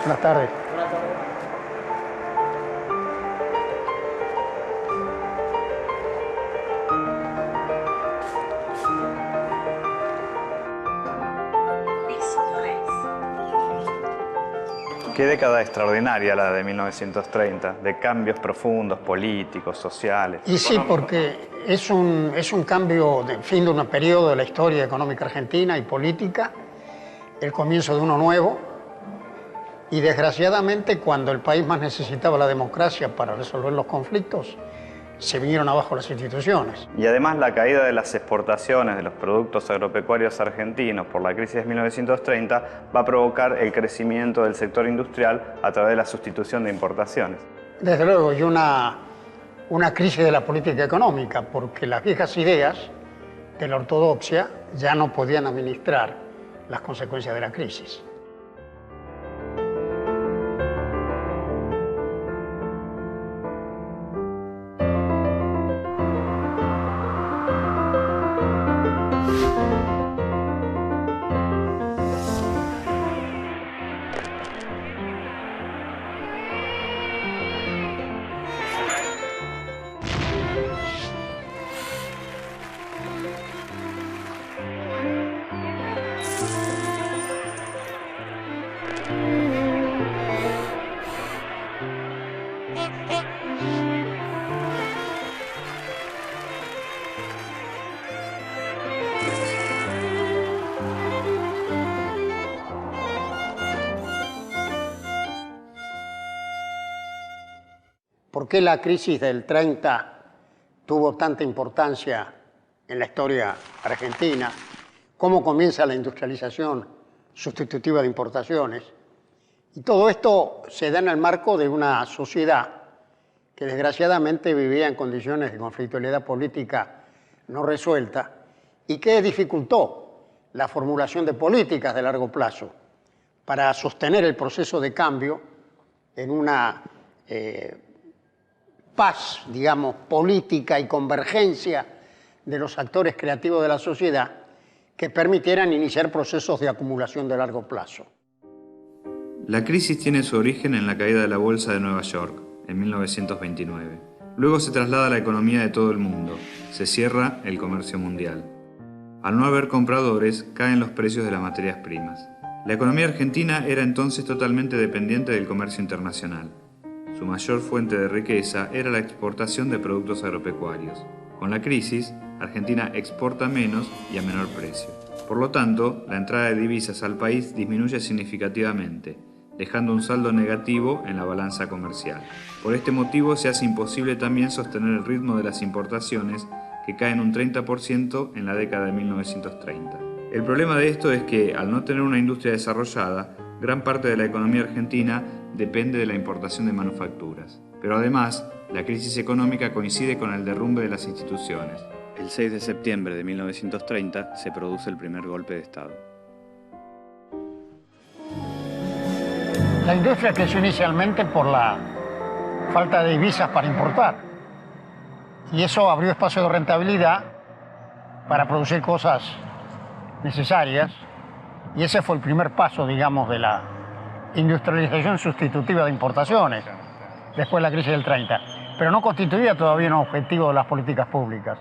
Buenas tardes. Qué década extraordinaria la de 1930, de cambios profundos, políticos, sociales. Y sí, porque es un cambio de fin de un periodo de la historia económica argentina y política, el comienzo de uno nuevo, y desgraciadamente cuando el país más necesitaba la democracia para resolver los conflictos, se vinieron abajo las instituciones. Y además la caída de las exportaciones de los productos agropecuarios argentinos por la crisis de 1930 va a provocar el crecimiento del sector industrial a través de la sustitución de importaciones. Desde luego, y una crisis de la política económica, porque las viejas ideas de la ortodoxia ya no podían administrar las consecuencias de la crisis. ¿Por qué la crisis del 30 tuvo tanta importancia en la historia argentina? ¿Cómo comienza la industrialización sustitutiva de importaciones? Y todo esto se da en el marco de una sociedad que desgraciadamente vivía en condiciones de conflictualidad política no resuelta y que dificultó la formulación de políticas de largo plazo para sostener el proceso de cambio en una paz, digamos, política y convergencia de los actores creativos de la sociedad que permitieran iniciar procesos de acumulación de largo plazo. La crisis tiene su origen en la caída de la Bolsa de Nueva York, en 1929. Luego se traslada a la economía de todo el mundo, se cierra el comercio mundial. Al no haber compradores, caen los precios de las materias primas. La economía argentina era entonces totalmente dependiente del comercio internacional. Su mayor fuente de riqueza era la exportación de productos agropecuarios. Con la crisis, Argentina exporta menos y a menor precio. Por lo tanto, la entrada de divisas al país disminuye significativamente, dejando un saldo negativo en la balanza comercial. Por este motivo se hace imposible también sostener el ritmo de las importaciones, que caen un 30% en la década de 1930. El problema de esto es que, al no tener una industria desarrollada, gran parte de la economía argentina depende de la importación de manufacturas. Pero además, la crisis económica coincide con el derrumbe de las instituciones. El 6 de septiembre de 1930 se produce el primer golpe de Estado. La industria creció inicialmente por la falta de divisas para importar. Y eso abrió espacio de rentabilidad para producir cosas necesarias. Y ese fue el primer paso, digamos, de la industrialización sustitutiva de importaciones, después de la crisis del 30. Pero no constituía todavía un objetivo de las políticas públicas.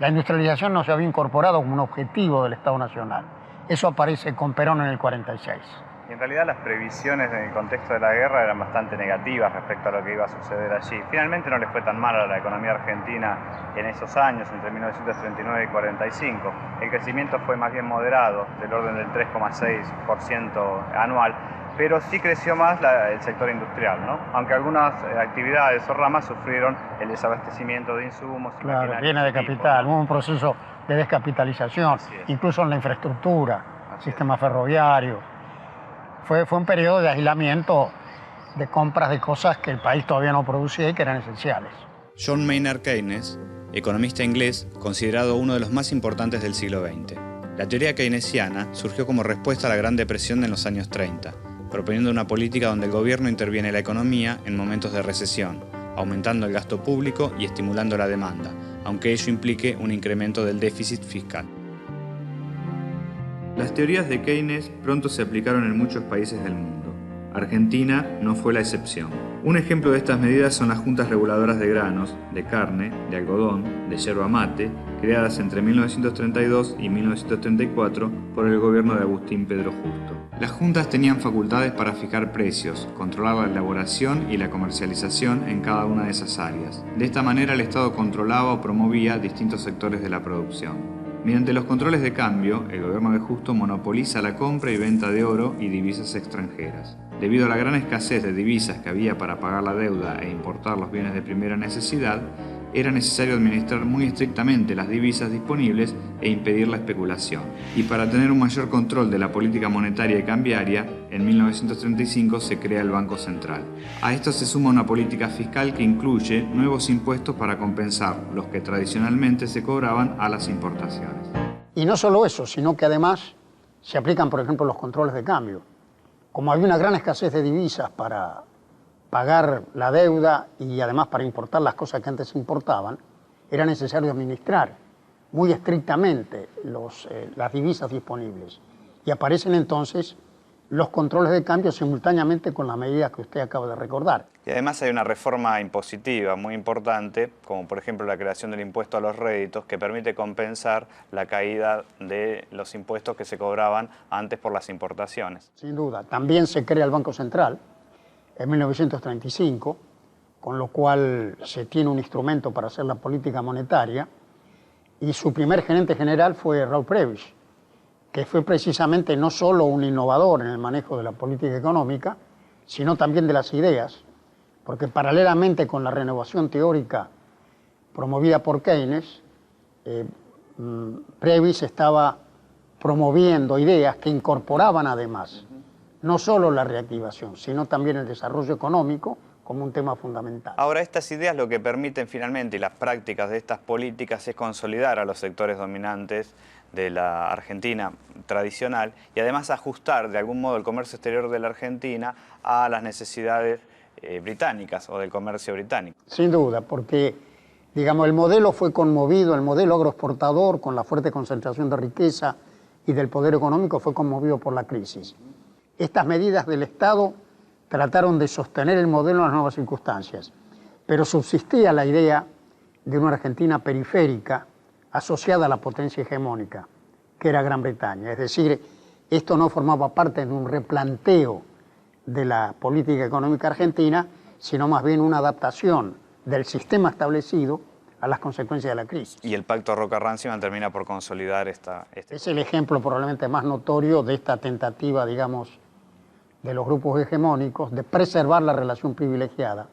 La industrialización no se había incorporado como un objetivo del Estado Nacional. Eso aparece con Perón en el 46. Y en realidad las previsiones en el contexto de la guerra eran bastante negativas respecto a lo que iba a suceder allí. Finalmente no le fue tan mal a la economía argentina en esos años, entre 1939 y 45. El crecimiento fue más bien moderado, del orden del 3,6% anual, pero sí creció más el sector industrial, ¿no? Aunque algunas actividades o ramas sufrieron el desabastecimiento de insumos. Claro, llena de capital, hubo un proceso de descapitalización, incluso en la infraestructura, sistema ferroviario. Fue un periodo de aislamiento, de compras de cosas que el país todavía no producía y que eran esenciales. John Maynard Keynes, economista inglés, considerado uno de los más importantes del siglo XX. La teoría keynesiana surgió como respuesta a la Gran Depresión de los años 30, proponiendo una política donde el gobierno interviene en la economía en momentos de recesión, aumentando el gasto público y estimulando la demanda, aunque ello implique un incremento del déficit fiscal. Las teorías de Keynes pronto se aplicaron en muchos países del mundo. Argentina no fue la excepción. Un ejemplo de estas medidas son las juntas reguladoras de granos, de carne, de algodón, de yerba mate, creadas entre 1932 y 1934 por el gobierno de Agustín Pedro Justo. Las juntas tenían facultades para fijar precios, controlar la elaboración y la comercialización en cada una de esas áreas. De esta manera el Estado controlaba o promovía distintos sectores de la producción. Mediante los controles de cambio, el gobierno de Justo monopoliza la compra y venta de oro y divisas extranjeras. Debido a la gran escasez de divisas que había para pagar la deuda e importar los bienes de primera necesidad, era necesario administrar muy estrictamente las divisas disponibles e impedir la especulación. Y para tener un mayor control de la política monetaria y cambiaria, en 1935 se crea el Banco Central. A esto se suma una política fiscal que incluye nuevos impuestos para compensar los que tradicionalmente se cobraban a las importaciones. Y no solo eso, sino que además se aplican, por ejemplo, los controles de cambio. Como había una gran escasez de divisas para pagar la deuda y además para importar las cosas que antes se importaban, era necesario administrar muy estrictamente las divisas disponibles. Y aparecen entonces los controles de cambio simultáneamente con las medidas que usted acaba de recordar. Y además hay una reforma impositiva muy importante, como por ejemplo la creación del impuesto a los réditos, que permite compensar la caída de los impuestos que se cobraban antes por las importaciones. Sin duda. También se crea el Banco Central en 1935, con lo cual se tiene un instrumento para hacer la política monetaria, y su primer gerente general fue Raúl Prebisch, que fue precisamente no solo un innovador en el manejo de la política económica, sino también de las ideas, porque paralelamente con la renovación teórica promovida por Keynes, Prebisch estaba promoviendo ideas que incorporaban además no solo la reactivación, sino también el desarrollo económico como un tema fundamental. Ahora, estas ideas lo que permiten finalmente, y las prácticas de estas políticas, es consolidar a los sectores dominantes de la Argentina tradicional y además ajustar de algún modo el comercio exterior de la Argentina a las necesidades británicas o del comercio británico. Sin duda, porque digamos, el modelo fue conmovido, el modelo agroexportador con la fuerte concentración de riqueza y del poder económico fue conmovido por la crisis. Estas medidas del Estado trataron de sostener el modelo en las nuevas circunstancias, pero subsistía la idea de una Argentina periférica asociada a la potencia hegemónica, que era Gran Bretaña. Es decir, esto no formaba parte de un replanteo de la política económica argentina, sino más bien una adaptación del sistema establecido a las consecuencias de la crisis. Y el pacto Roca-Runciman termina por consolidar Es el ejemplo probablemente más notorio de esta tentativa, digamos, de los grupos hegemónicos de preservar la relación privilegiada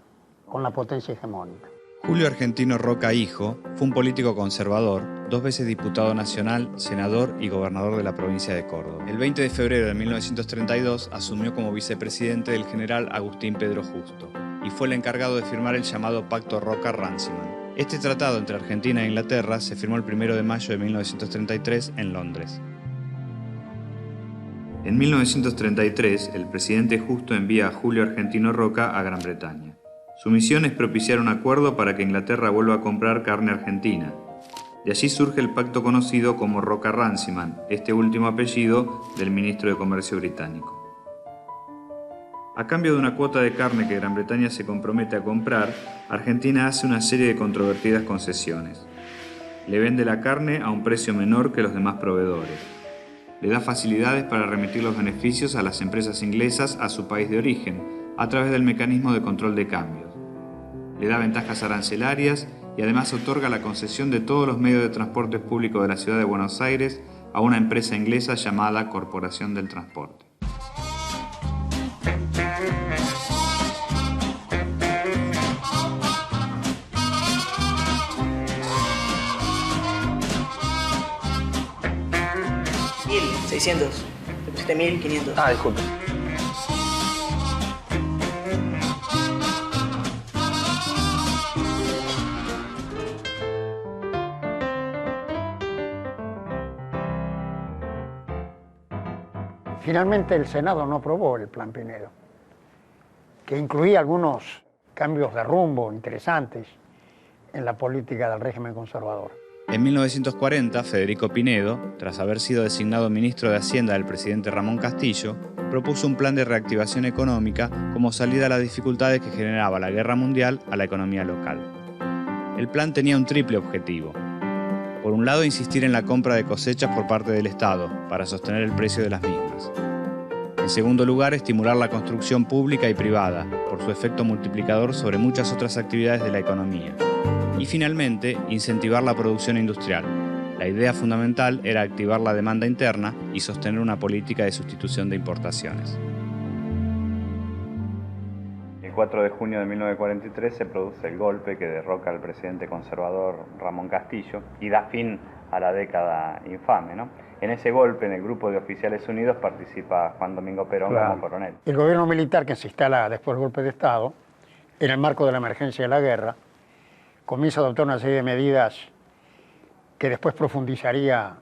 con la potencia hegemónica. Julio Argentino Roca Hijo fue un político conservador, 2 veces diputado nacional, senador y gobernador de la provincia de Córdoba. El 20 de febrero de 1932 asumió como vicepresidente del general Agustín Pedro Justo y fue el encargado de firmar el llamado Pacto Roca-Runciman. Este tratado entre Argentina e Inglaterra se firmó el 1 de mayo de 1933 en Londres. En 1933, el presidente Justo envía a Julio Argentino Roca a Gran Bretaña. Su misión es propiciar un acuerdo para que Inglaterra vuelva a comprar carne argentina. De allí surge el pacto conocido como Roca-Runciman, este último apellido del ministro de Comercio británico. A cambio de una cuota de carne que Gran Bretaña se compromete a comprar, Argentina hace una serie de controvertidas concesiones. Le vende la carne a un precio menor que los demás proveedores. Le da facilidades para remitir los beneficios a las empresas inglesas a su país de origen, a través del mecanismo de control de cambios. Le da ventajas arancelarias y además otorga la concesión de todos los medios de transporte público de la ciudad de Buenos Aires a una empresa inglesa llamada Corporación del Transporte. $1.600. Te pusiste 1.500. Ah, disculpe. Finalmente el Senado no aprobó el Plan Pinedo, que incluía algunos cambios de rumbo interesantes en la política del régimen conservador. En 1940, Federico Pinedo, tras haber sido designado ministro de Hacienda del presidente Ramón Castillo, propuso un plan de reactivación económica como salida a las dificultades que generaba la guerra mundial a la economía local. El plan tenía un triple objetivo. Por un lado, insistir en la compra de cosechas por parte del Estado para sostener el precio de las mismas. En segundo lugar, estimular la construcción pública y privada, por su efecto multiplicador sobre muchas otras actividades de la economía. Y finalmente, incentivar la producción industrial. La idea fundamental era activar la demanda interna y sostener una política de sustitución de importaciones. El 4 de junio de 1943 se produce el golpe que derroca al presidente conservador Ramón Castillo y da fin a la década infame, ¿no? En ese golpe, en el grupo de oficiales unidos, participa Juan Domingo Perón como coronel. El gobierno militar que se instala después del golpe de Estado, en el marco de la emergencia de la guerra, comienza a adoptar una serie de medidas que después profundizaría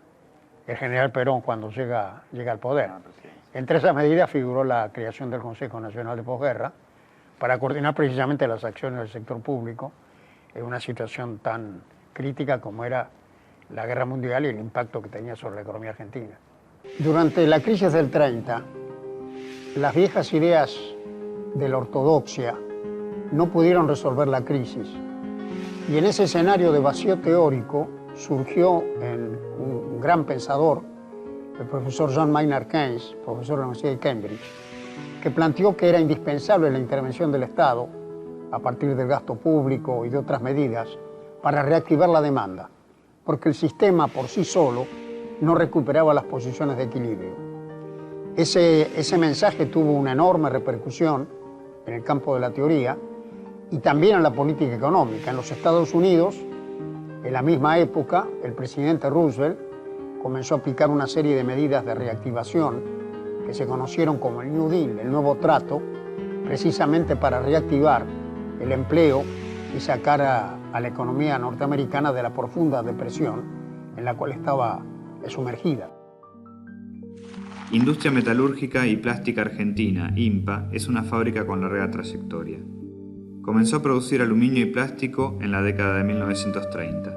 el general Perón cuando llega al poder. Entre esas medidas figuró la creación del Consejo Nacional de Posguerra para coordinar precisamente las acciones del sector público en una situación tan crítica como era la guerra mundial y el impacto que tenía sobre la economía argentina. Durante la crisis del 30, las viejas ideas de la ortodoxia no pudieron resolver la crisis. Y en ese escenario de vacío teórico surgió un gran pensador, el profesor John Maynard Keynes, profesor de la Universidad de Cambridge, que planteó que era indispensable la intervención del Estado, a partir del gasto público y de otras medidas, para reactivar la demanda, porque el sistema por sí solo no recuperaba las posiciones de equilibrio. Ese mensaje tuvo una enorme repercusión en el campo de la teoría y también en la política económica. En los Estados Unidos, en la misma época, el presidente Roosevelt comenzó a aplicar una serie de medidas de reactivación que se conocieron como el New Deal, el nuevo trato, precisamente para reactivar el empleo y sacar a la economía norteamericana de la profunda depresión en la cual estaba sumergida. Industria Metalúrgica y Plástica Argentina, IMPA, es una fábrica con larga trayectoria. Comenzó a producir aluminio y plástico en la década de 1930.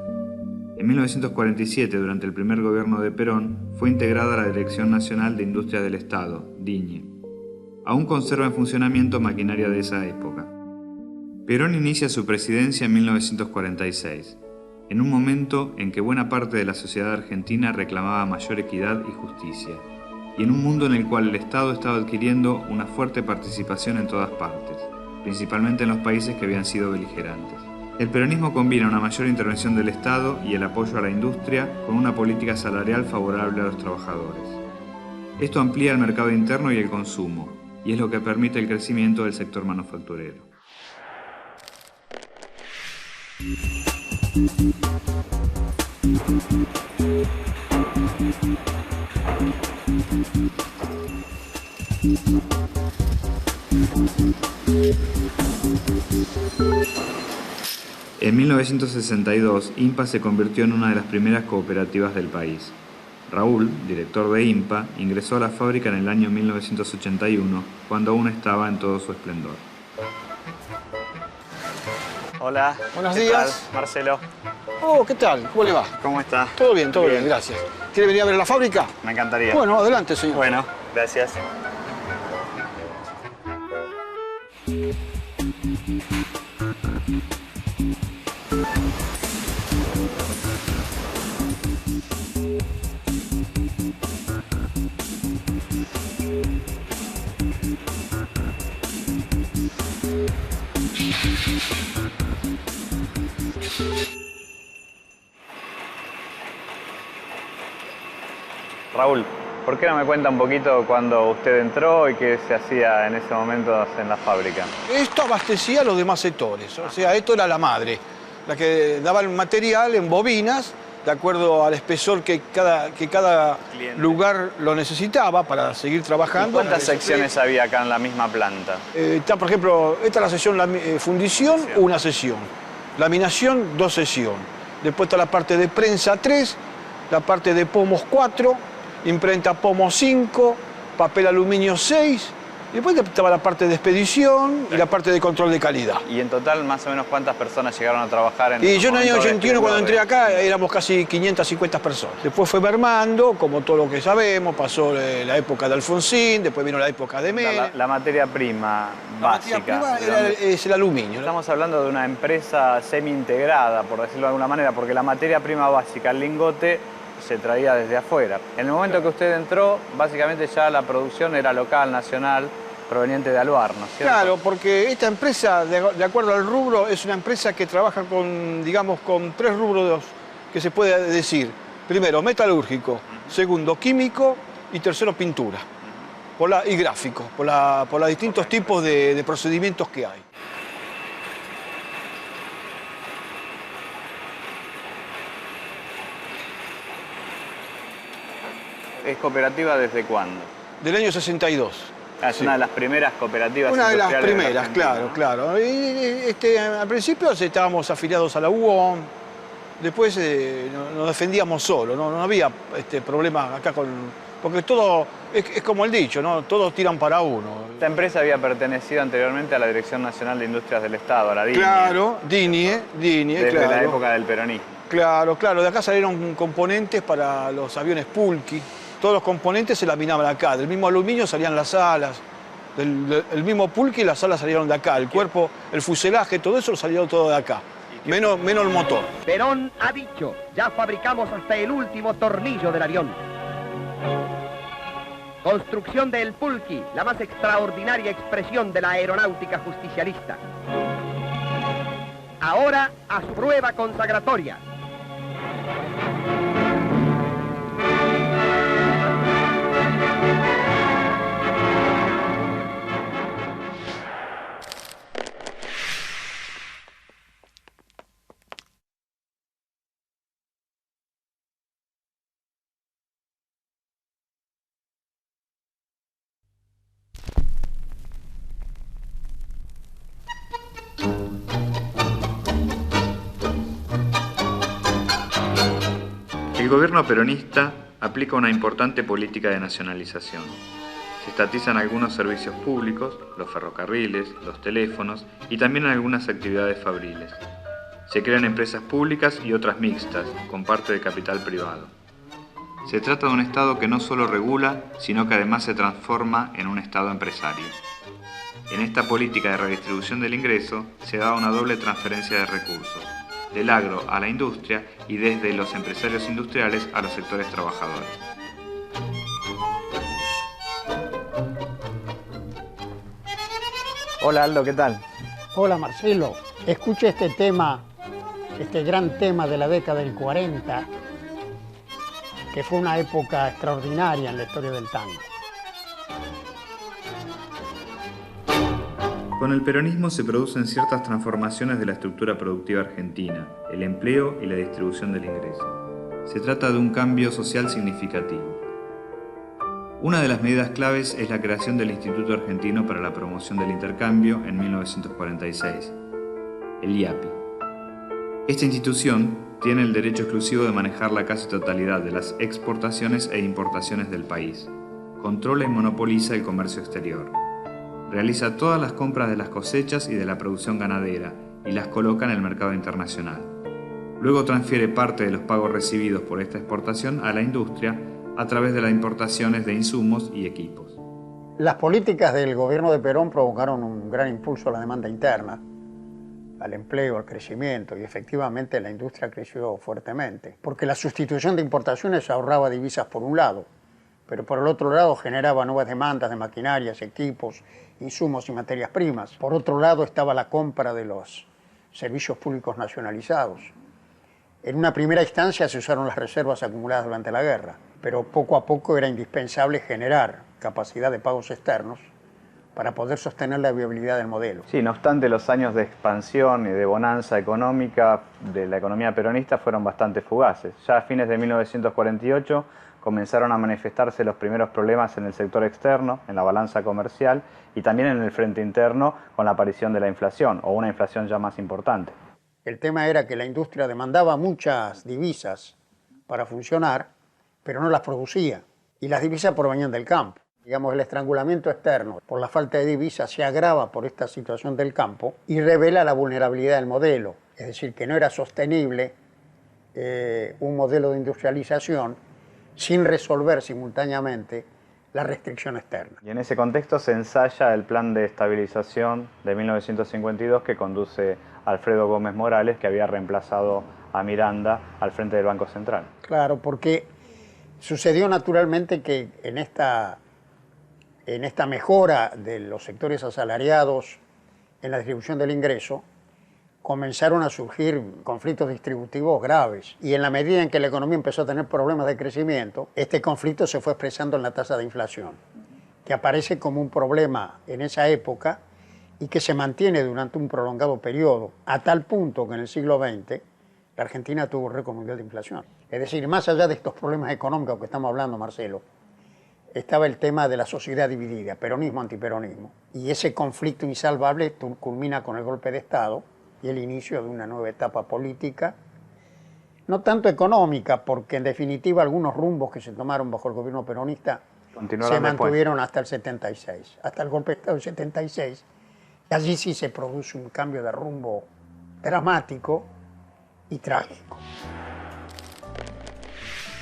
En 1947, durante el primer gobierno de Perón, fue integrada a la Dirección Nacional de Industrias del Estado, DINIE. Aún conserva en funcionamiento maquinaria de esa época. Perón inicia su presidencia en 1946, en un momento en que buena parte de la sociedad argentina reclamaba mayor equidad y justicia, y en un mundo en el cual el Estado estaba adquiriendo una fuerte participación en todas partes, principalmente en los países que habían sido beligerantes. El peronismo combina una mayor intervención del Estado y el apoyo a la industria con una política salarial favorable a los trabajadores. Esto amplía el mercado interno y el consumo, y es lo que permite el crecimiento del sector manufacturero. En 1962, IMPA se convirtió en una de las primeras cooperativas del país. Raúl, director de IMPA, ingresó a la fábrica en el año 1981, cuando aún estaba en todo su esplendor. Hola. Buenos ¿Qué días. tal? Marcelo. Oh, ¿qué tal? ¿Cómo le va? ¿Cómo está? Todo bien, gracias. ¿Quiere venir a ver la fábrica? Me encantaría. Bueno, adelante, señor. Bueno, gracias. Raúl, ¿por qué no me cuenta un poquito cuando usted entró y qué se hacía en ese momento en la fábrica? Esto abastecía a los demás sectores, o sea, esto era la madre, la que daba el material en bobinas, de acuerdo al espesor que cada lugar lo necesitaba para seguir trabajando. ¿Y cuántas secciones había acá en la misma planta? Está, por ejemplo, esta es la sección fundición, una sesión. Laminación, 2 sesiones. Después está la parte de prensa 3, la parte de pomos 4, imprenta pomo 5, papel aluminio 6, Y después estaba la parte de expedición y la parte de control de calidad. Y en total, más o menos, ¿cuántas personas llegaron a trabajar en Y yo en el año momento de 81, cuando entré esplendor? acá, éramos casi 550 personas. Después fue mermando, como todo lo que sabemos, pasó la época de Alfonsín, después vino la época de Menem. La materia prima La básica. materia prima ¿de dónde? es el aluminio, ¿no? Estamos hablando de una empresa semi-integrada, por decirlo de alguna manera, porque la materia prima básica, el lingote, se traía desde afuera. En el momento que usted entró, básicamente ya la producción era local, nacional, proveniente de Alvar, ¿no es cierto? Claro, porque esta empresa, de acuerdo al rubro, es una empresa que trabaja con, digamos, con 3 rubros que se puede decir. Primero, metalúrgico, segundo, químico y tercero, pintura. Y gráfico, por los distintos tipos de procedimientos que hay. ¿Es cooperativa desde cuándo? Del año 62. Es una de las primeras cooperativas Una de las industriales primeras, la Argentina, claro, ¿no? claro. Al principio estábamos afiliados a la UOM, después nos defendíamos solos, no había problemas acá porque todo, es como el dicho, ¿no? Todos tiran para uno. Esta empresa había pertenecido anteriormente a la Dirección Nacional de Industrias del Estado, a la DINIE. Claro, DINIE, desde claro. la época del peronismo. Claro, de acá salieron componentes para los aviones Pulqui. Todos los componentes se laminaban acá. Del mismo aluminio salían las alas. Del mismo Pulqui las alas salieron de acá. El cuerpo, el fuselaje, todo eso salió todo de acá. Menos el motor. Perón ha dicho, ya fabricamos hasta el último tornillo del avión. Construcción del Pulqui, la más extraordinaria expresión de la aeronáutica justicialista. Ahora a su prueba consagratoria. El gobierno peronista aplica una importante política de nacionalización. Se estatizan algunos servicios públicos, los ferrocarriles, los teléfonos y también algunas actividades fabriles. Se crean empresas públicas y otras mixtas, con parte de capital privado. Se trata de un Estado que no solo regula, sino que además se transforma en un Estado empresario. En esta política de redistribución del ingreso se da una doble transferencia de recursos, del agro a la industria y desde los empresarios industriales a los sectores trabajadores. Hola Aldo, ¿qué tal? Hola Marcelo, escucha este tema, este gran tema de la década del 40, que fue una época extraordinaria en la historia del tango. Con el peronismo se producen ciertas transformaciones de la estructura productiva argentina, el empleo y la distribución del ingreso. Se trata de un cambio social significativo. Una de las medidas claves es la creación del Instituto Argentino para la Promoción del Intercambio en 1946, el IAPI. Esta institución tiene el derecho exclusivo de manejar la casi totalidad de las exportaciones e importaciones del país. Controla y monopoliza el comercio exterior. Realiza todas las compras de las cosechas y de la producción ganadera y las coloca en el mercado internacional. Luego transfiere parte de los pagos recibidos por esta exportación a la industria a través de las importaciones de insumos y equipos. Las políticas del gobierno de Perón provocaron un gran impulso a la demanda interna, al empleo, al crecimiento, y efectivamente la industria creció fuertemente, porque la sustitución de importaciones ahorraba divisas por un lado, pero por el otro lado generaba nuevas demandas de maquinarias, equipos, insumos y materias primas. Por otro lado estaba la compra de los servicios públicos nacionalizados. En una primera instancia se usaron las reservas acumuladas durante la guerra, pero poco a poco era indispensable generar capacidad de pagos externos para poder sostener la viabilidad del modelo. Sí, no obstante, los años de expansión y de bonanza económica de la economía peronista fueron bastante fugaces. Ya a fines de 1948 comenzaron a manifestarse los primeros problemas en el sector externo, en la balanza comercial y también en el frente interno con la aparición de la inflación, o una inflación ya más importante. El tema era que la industria demandaba muchas divisas para funcionar, pero no las producía, y las divisas provenían del campo. Digamos, el estrangulamiento externo por la falta de divisas se agrava por esta situación del campo y revela la vulnerabilidad del modelo. Es decir, que no era sostenible un modelo de industrialización sin resolver simultáneamente la restricción externa. Y en ese contexto se ensaya el plan de estabilización de 1952 que conduce Alfredo Gómez Morales, que había reemplazado a Miranda al frente del Banco Central. Claro, porque sucedió naturalmente que en esta mejora de los sectores asalariados en la distribución del ingreso, comenzaron a surgir conflictos distributivos graves. Y en la medida en que la economía empezó a tener problemas de crecimiento, este conflicto se fue expresando en la tasa de inflación, que aparece como un problema en esa época y que se mantiene durante un prolongado periodo, a tal punto que en el siglo XX la Argentina tuvo récord mundial de inflación. Es decir, más allá de estos problemas económicos que estamos hablando, Marcelo, estaba el tema de la sociedad dividida, peronismo-antiperonismo. Y ese conflicto insalvable culmina con el golpe de Estado y el inicio de una nueva etapa política, no tanto económica, porque en definitiva algunos rumbos que se tomaron bajo el gobierno peronista se mantuvieron hasta el 76, hasta el golpe de Estado del 76. Y allí sí se produce un cambio de rumbo dramático y trágico.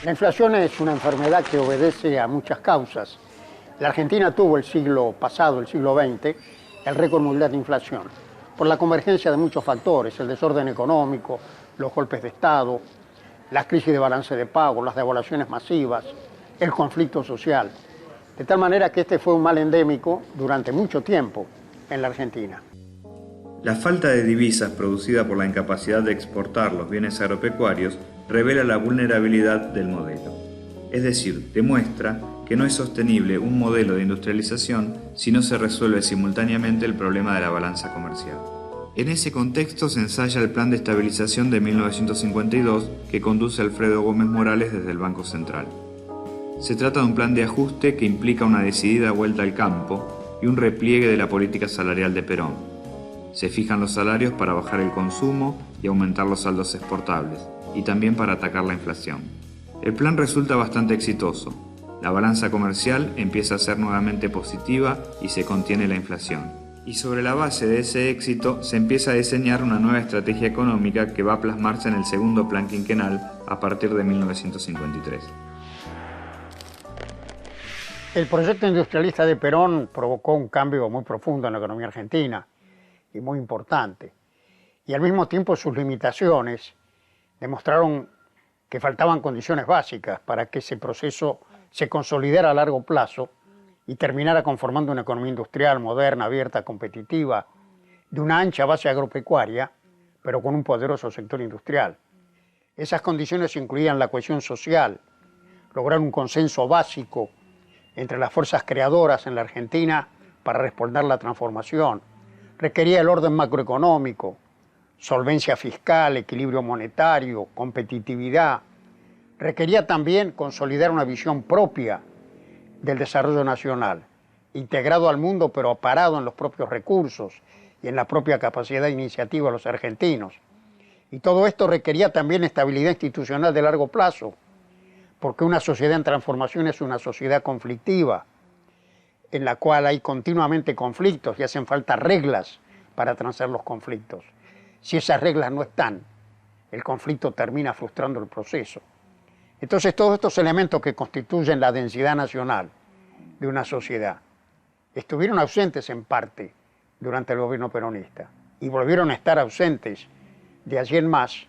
La inflación es una enfermedad que obedece a muchas causas. La Argentina tuvo el siglo pasado, el siglo XX, el récord mundial de inflación, por la convergencia de muchos factores, el desorden económico, los golpes de Estado, las crisis de balance de pago, las devaluaciones masivas, el conflicto social. De tal manera que este fue un mal endémico durante mucho tiempo en la Argentina. La falta de divisas producida por la incapacidad de exportar los bienes agropecuarios revela la vulnerabilidad del modelo. Es decir, demuestra que no es sostenible un modelo de industrialización si no se resuelve simultáneamente el problema de la balanza comercial. En ese contexto se ensaya el Plan de Estabilización de 1952 que conduce Alfredo Gómez Morales desde el Banco Central. Se trata de un plan de ajuste que implica una decidida vuelta al campo y un repliegue de la política salarial de Perón. Se fijan los salarios para bajar el consumo y aumentar los saldos exportables, y también para atacar la inflación. El plan resulta bastante exitoso. La balanza comercial empieza a ser nuevamente positiva y se contiene la inflación. Y sobre la base de ese éxito se empieza a diseñar una nueva estrategia económica que va a plasmarse en el segundo plan quinquenal a partir de 1953. El proyecto industrialista de Perón provocó un cambio muy profundo en la economía argentina y muy importante. Y al mismo tiempo sus limitaciones demostraron que faltaban condiciones básicas para que ese proceso se consolidara a largo plazo y terminara conformando una economía industrial moderna, abierta, competitiva, de una ancha base agropecuaria, pero con un poderoso sector industrial. Esas condiciones incluían la cohesión social, lograr un consenso básico entre las fuerzas creadoras en la Argentina para respaldar la transformación. Requería el orden macroeconómico, solvencia fiscal, equilibrio monetario, competitividad. Requería también consolidar una visión propia del desarrollo nacional, integrado al mundo pero parado en los propios recursos y en la propia capacidad de iniciativa de los argentinos. Y todo esto requería también estabilidad institucional de largo plazo, porque una sociedad en transformación es una sociedad conflictiva, en la cual hay continuamente conflictos y hacen falta reglas para transar los conflictos. Si esas reglas no están, el conflicto termina frustrando el proceso. Entonces, todos estos elementos que constituyen la densidad nacional de una sociedad estuvieron ausentes en parte durante el gobierno peronista y volvieron a estar ausentes de allí en más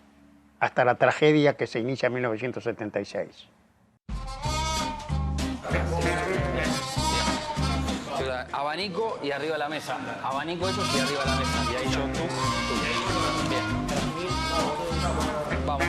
hasta la tragedia que se inicia en 1976. Abanico y arriba la mesa. Abanico ellos y arriba la mesa. Y ahí yo, tú. Bien. Vamos.